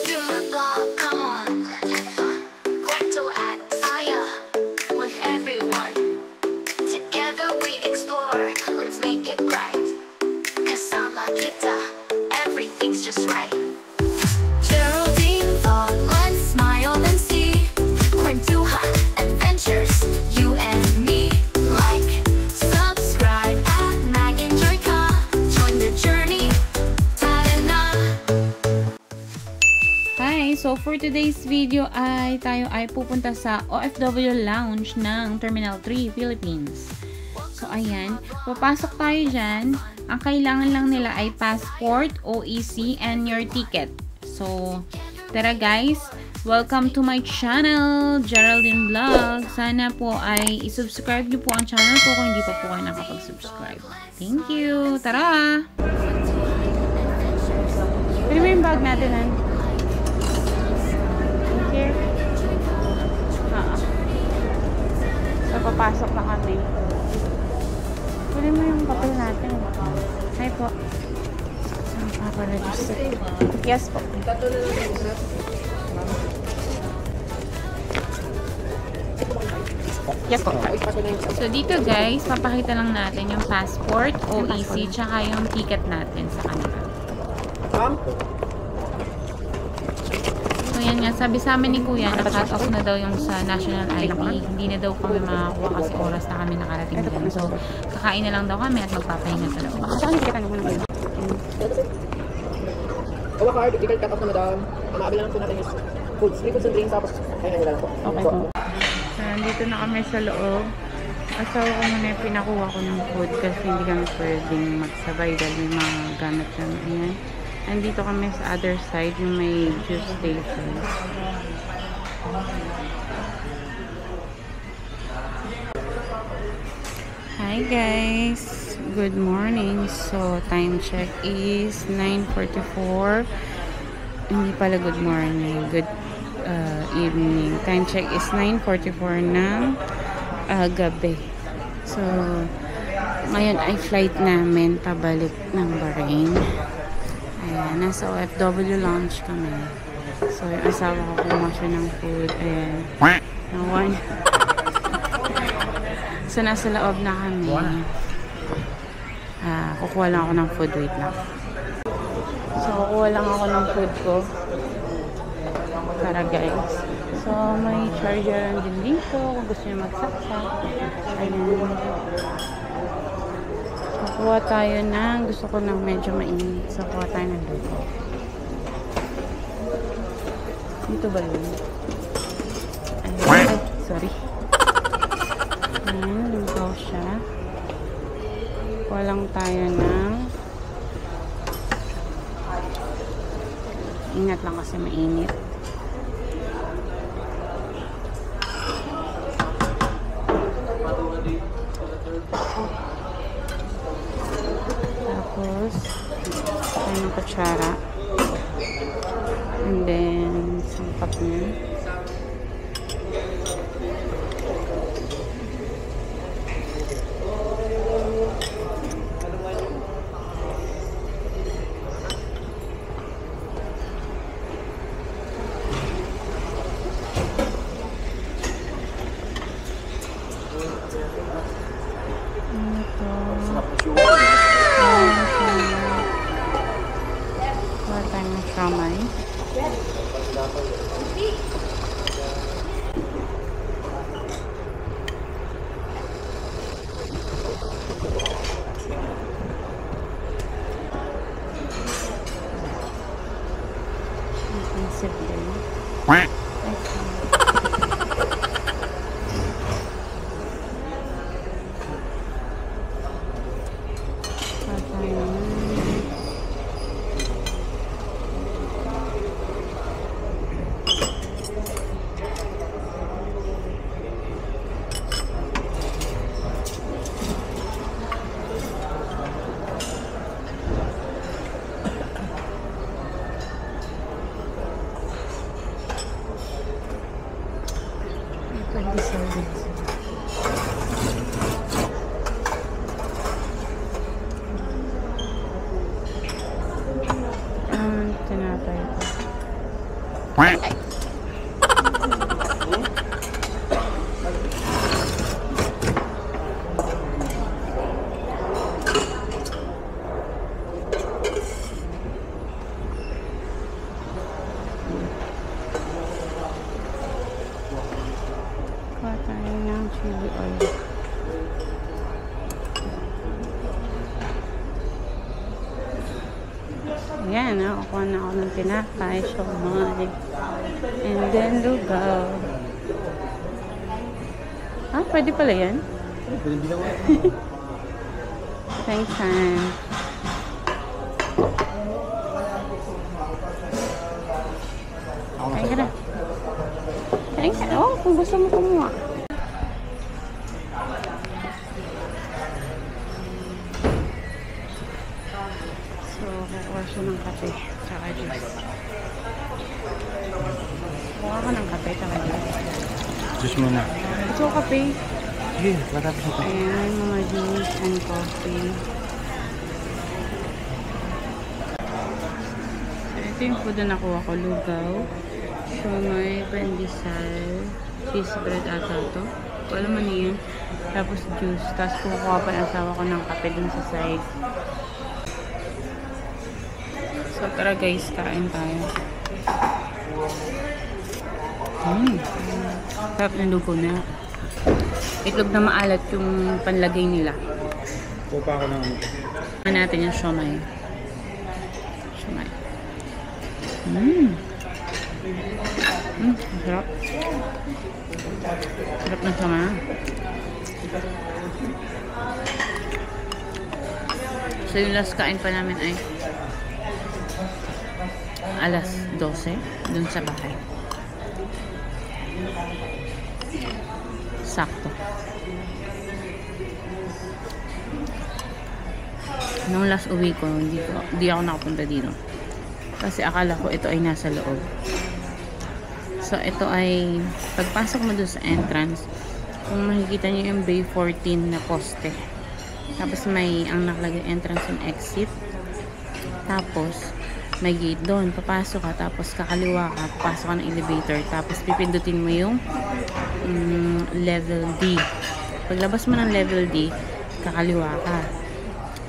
to the block, come on, have fun. Going to act fire with everyone. Together we explore, let's make it right. Kasama kita, everything's just right. Geraldine thought, let's smile and see. Kwentuhan, adventures, you and me. Like, subscribe, at mag-enjoy ka. Join the journey, tara na. Hi! So for today's video ay tayo ay pupunta sa OFW Lounge ng Terminal 3, Philippines. So ayan, papasok tayo dyan. Ang kailangan lang nila ay passport, OEC, and your ticket. So, tara guys! Welcome to my channel, Geraldine Vlog. Sana po ay isubscribe niyo po ang channel ko kung hindi pa po kayo nakapag-subscribe. Thank you! Tara! Pwede mo yung bag natin, han? Here. So, papasok na kami. Pwede mo yung papel natin. Hi po. Papa-register. Yes po. Yes po. So, dito guys, papakita lang natin yung passport, OEC, tsaka yung ticket natin sa kanila. So, yan nga. Sabi sa amin ni Kuya, naka-cut off na daw yung sa national ID. Hindi na daw kami makakuha kasi oras na kami nakarating dyan. So, kakain na lang daw kami at magpapahinga sa loob. Kawa card, ticket cut off na madam. Maabil lang po natin yung foods. Free foods and drinks tapos kaya nila lang po. Okay po. So, nandito na kami sa loob. Asawa ko muna yung pinakuha ko ng food kasi hindi kami pwedeng magsabay dahil may mga gamit lang. Ayan. Nandito kami sa other side yung may juice station. Hi guys! Good morning. So, time check is 9:44. Hindi pala good morning. Good evening. Time check is 9:44 ng gabi. So, ngayon ay flight namin pabalik ng Bahrain. Ayan, nasa OFW lounge kami. So, yung asawa ko kumuha siya ng food. Ayan. Nawan. So, nasa loob na kami. Kukuha lang ako ng food. Wait lang. So, kukuha lang ako ng food ko. Para guys. So, may charger din dito. Kung gusto nyo magsaksak. Ayan. Kukuha tayo ng, gusto ko ng medyo mainit. So, kukuha tayo ng luto. Dito ba yun? Ayan. Ay, sorry. Ayan, luto siya. Kukuha lang tayo ng, ingat lang kasi mainit. Tapos, tayo ng kutsara. And then, sangkap niya. Siomai. Sip din. Tinapay ko. Kuha tayo ng chili oil. Ayan, nakukuha na ako ng tinapay, siomay, and then lugaw. Ah, pwede pala yan? Thanks, Han. Kain ka na. Kain ka. Oh, kung gusto mo kumuha. So, kukuha siya ng kape. Tsaka juice. Kuha ka ng kape, tsaka juice. Juice muna. Gusto ko kape. Sige, matapos ito. Ayan, mga juice and coffee. So, ito yung food na nakuha ko. Lugaw, siomay, pandesal, cheese bread ata ito. Kung alam mo na yun. Tapos juice. Tapos kukuha pa ng asawa ko ng kape dun sa side. So, tara guys, kain tayo. Sarap ng lugaw na. Itlog na maalat yung panlagay nila. Kupa ako ng Ano natin yung siomay. Siomay. Sarap. Sarap ng siomay. So yung last kain pa namin ay alas 12 dun sa bahay. Sakto. Nung last uwi ko, hindi ako nakapunta dito. Kasi akala ko ito ay nasa loob. So, ito ay pagpasok mo doon sa entrance, kung makikita niyo yung Bay 14 na poste. Tapos may ang nakalagay entrance and exit. Tapos, may gate doon. Papasok ka, tapos kakaliwa ka, papasok ka ng elevator. Tapos, pipindutin mo yung level D. Paglabas mo ng level D, kakaliwa ka.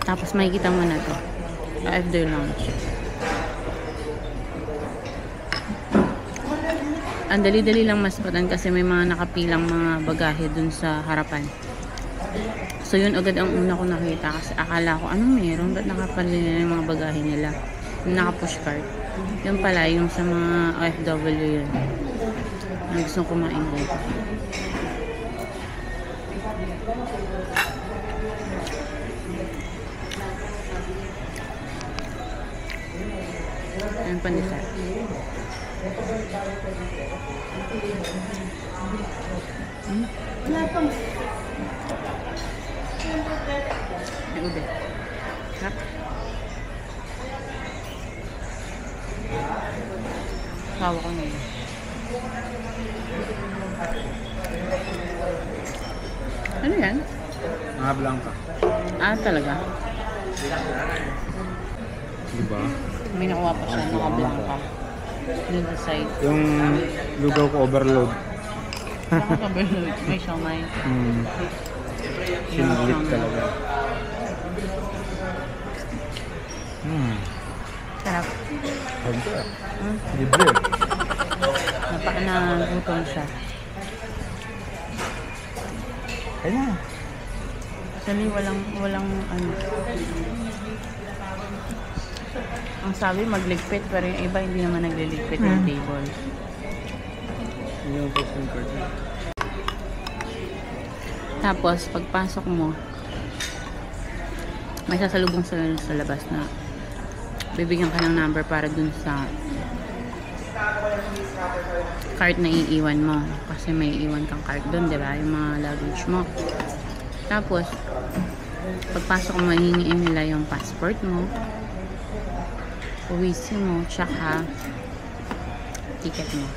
Tapos makikita mo na to. AFD Lounge. Ang dali-dali lang masputan kasi may mga nakapilang mga bagahe dun sa harapan. So yun agad ang una ko nakita kasi akala ko ano meron? Ba't nakapalila yung mga bagahe nila? Yung naka-push cart. Yun pala yung sa mga OFW yun. Gusto kumain dito. Ayan pandesal. May ube. Sarap. Sawa ko na yun. Ano yan? mga blanca. Ah, talaga? Diba? May nakuha pa siya, naka-blanca. Dun sa side. Yung lugaw ko overload. Naka-overload. May siomay. Siniglit talaga. Sarap. Sarap. Libre. Nagutom siya. Kaya. Actually, walang ano. Ang sabi magligpit, pero yung iba hindi naman nagliligpit ng table. Yung posting card. Tapos, pagpasok mo, may sasalubong sa labas na bibigyan ka ng number para dun sa card na iiwan mo. Kasi may iiwan kang card dun, diba? Yung mga luggage mo. Tapos, pagpasok mo, hihingiin nila yung passport mo, uwisi mo, tsaka ticket mo.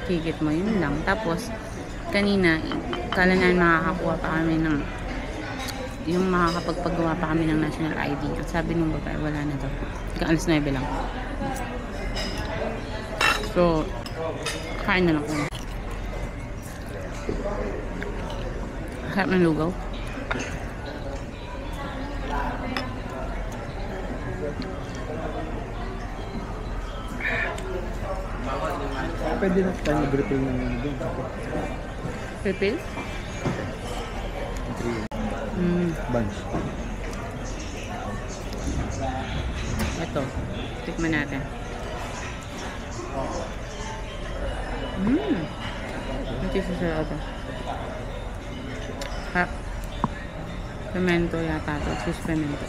Ticket mo, yun lang. Tapos, kanina, kala na makakakuha pa kami ng yung makakapagpagawa pa kami ng national ID. At sabi nung babae, wala na daw. Hanggang alas 9 lang. So, kain na lang ko. Sarap ng lugaw. Pwede na tayo mag-refill ng doon. Refill? Bunch. Ito. Tikman natin. Ito yung sasarap ito. Harap. Pimento yata ito. Sus pimento.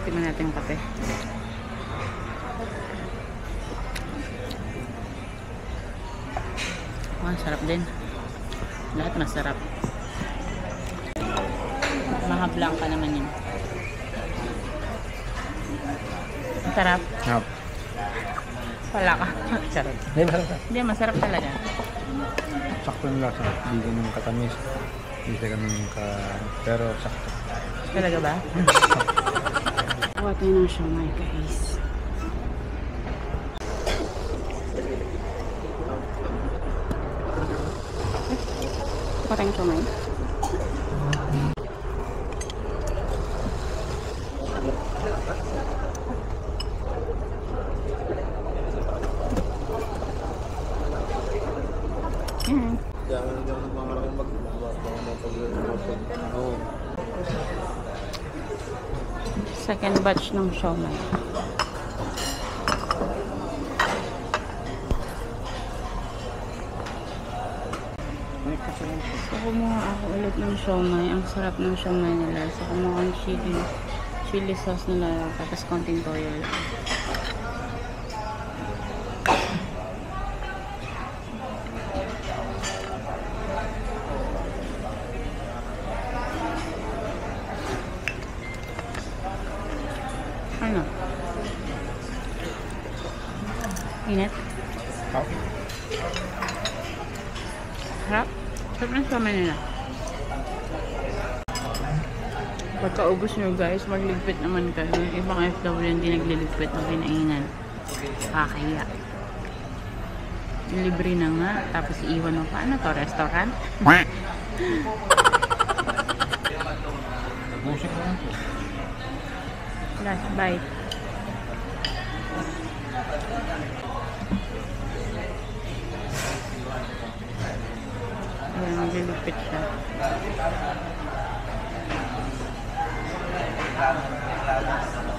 Tikman natin yung kape. Sarap din. Lahat masarap. Mga blanca naman yun. Masarap. Yup. Wala ka. Sarap. Hindi, masarap ka. Hindi, masarap talaga. Sakto yung lasa. Hindi ganun katamis. Hindi ka ganun ka... Pero sakto. Talaga ba? Kuha tayo ng siomai, guys. Kuha tayo ng siomai. Second batch ng siomai. So, kumuha ako ulit ng siomai. Ang sarap ng siomai nila. So, kumuha ang chili sauce nila. Tapos konting toyo lang. Ano? Init? Okay. Harap? Sarap ng siomai nila. Pagkaubos nyo guys, magligpit naman kayo. Yung ibang FW hindi nagliligpit ng kinainan. Kakahiya. Libre na nga. Tapos iiwan mo pa. Ano to? Restaurant? Musik na lang. Last bite. Ayan, nagliligpit siya.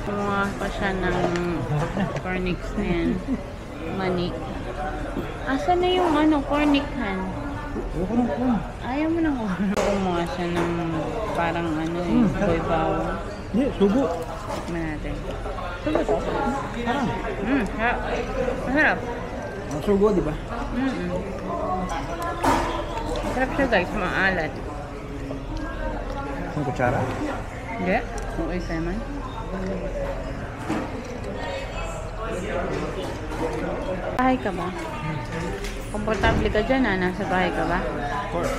Kumuha pa siya ng cornix na yan. Mani. Asan na yung ano, cornican? Ayoko ng corn. Ayaw mo nang kumuha siya ng parang ano boy bawang. Hindi, sugo. Tikman natin. Sugo to? Parang. Sarap. Masarap. Ang sugo, di ba? Sarap siya guys, maalat. Ang kutsara. Hindi? Okay ka naman. Bahay ka ba? Komportable ka dyan nasa bahay ka ba? Of course.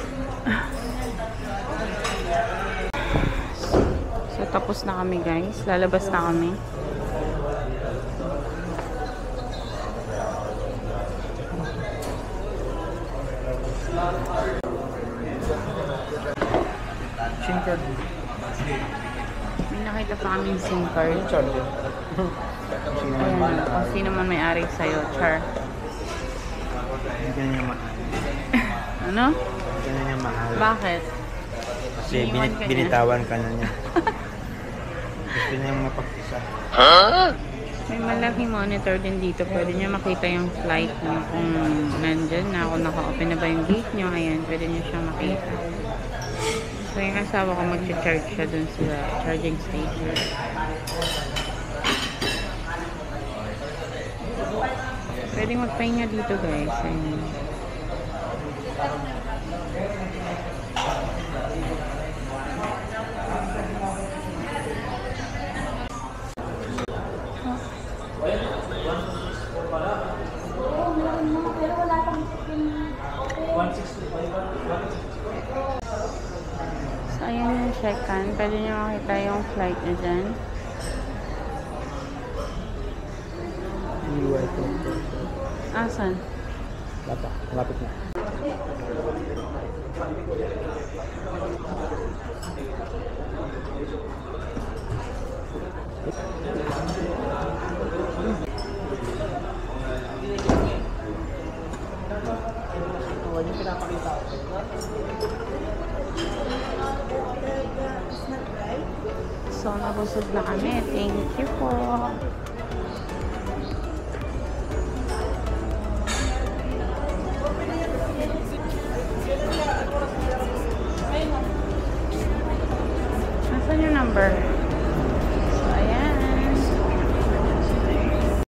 So tapos na kami guys, lalabas na kami. SIM card. May nakita pa kaming SIM card. Charger. Ayan, kung sino man may-ari sa'yo, char. Hindi niya mahal. Ano? Hindi niya mahal. Bakit? Kasi Iniwan ka niya. binitawan ka na niya. Gusto niya mapagpisa. May malaking monitor din dito. Pwede nyo makita yung flight nyo kung nandyan na. Kung naka-open na ba yung gate nyo. Ayan, pwede nyo siya makita. So yung asawa ko mag-charge siya dun sa charging station. Pwede magpahinga dito guys. Ayan. checkan. Pwede nyo makita yung flight nyo dyan. EY ko. Asan? Malapit na. Huwag yung pinapakita ko. So, nabusog na kami. Thank you po.